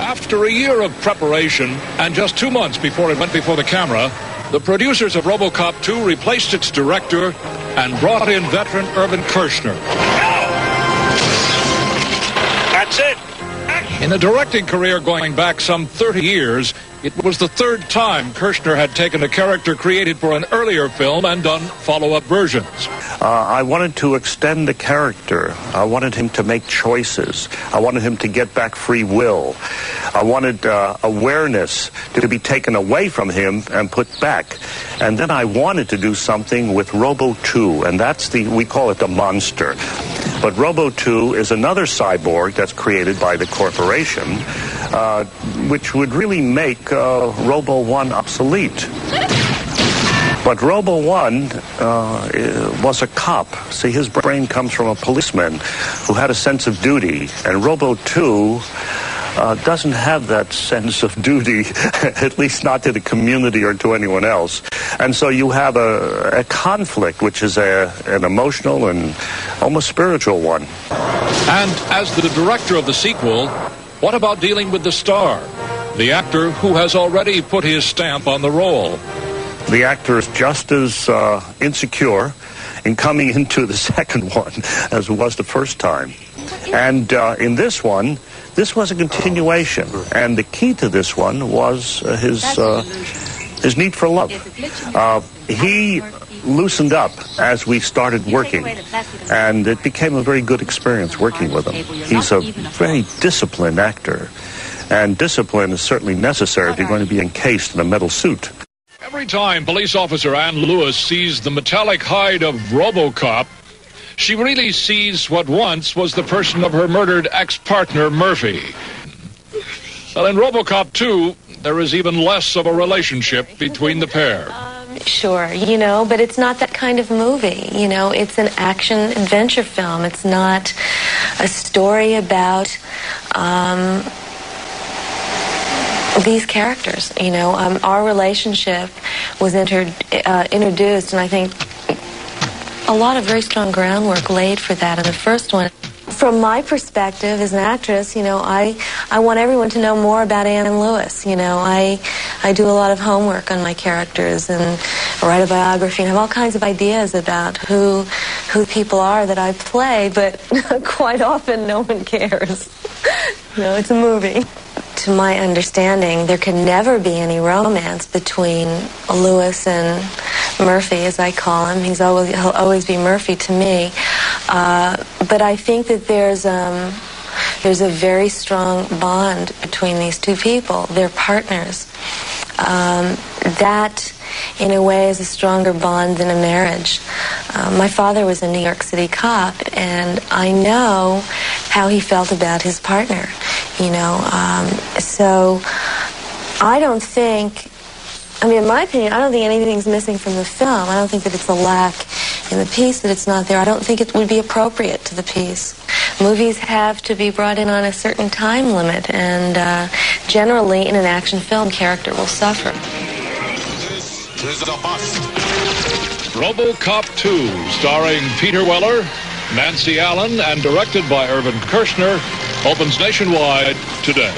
After a year of preparation and just 2 months before it went before the camera, the producers of RoboCop2 replaced its director and brought in veteran Irvin Kershner. That's it. In a directing career going back some 30 years, it was the third time Kershner had taken a character created for an earlier film and done follow-up versions. I wanted to extend the character. I wanted him to make choices. I wanted him to get back free will. I wanted awareness to be taken away from him and put back. And then I wanted to do something with Robo2, and we call it the monster. But Robo2 is another cyborg that's created by the corporation, which would really make Robo1 obsolete. But Robo1 was a cop. See, his brain comes from a policeman who had a sense of duty. And Robo2 doesn't have that sense of duty, at least not to the community or to anyone else. And so you have a conflict, which is an emotional and almost spiritual one. And as the director of the sequel, what about dealing with the star, the actor who has already put his stamp on the role? The actor is just as insecure in coming into the second one as it was the first time. And in this one, this was a continuation. And the key to this one was his need for love. He loosened up as we started working, and it became a very good experience working with him. He's a very disciplined actor, and discipline is certainly necessary if you're going to be encased in a metal suit. Every time police officer Ann Lewis sees the metallic hide of RoboCop, she really sees what once was the person of her murdered ex-partner, Murphy. Well, in RoboCop2, there is even less of a relationship between the pair. Sure, but it's not that kind of movie. It's an action-adventure film. It's not a story about these characters. Our relationship was introduced, and I think a lot of very strong groundwork laid for that in the first one. From my perspective as an actress, I want everyone to know more about Ann Lewis. I do a lot of homework on my characters and write a biography and have all kinds of ideas about who people are that I play, but quite often no one cares. It's a movie. To my understanding, there can never be any romance between Lewis and Murphy, as I call him. He'll always be Murphy to me. But I think that there's a very strong bond between these two people. They're partners. That, in a way, is a stronger bond than a marriage. My father was a New York City cop, and I know how he felt about his partner, So I don't think, in my opinion, I don't think anything's missing from the film. I don't think that it's a lack in the piece, that it's not there. I don't think it would be appropriate to the piece. Movies have to be brought in on a certain time limit, and generally in an action film, character will suffer. RoboCop2, starring Peter Weller, Nancy Allen, and directed by Irvin Kershner, opens nationwide today.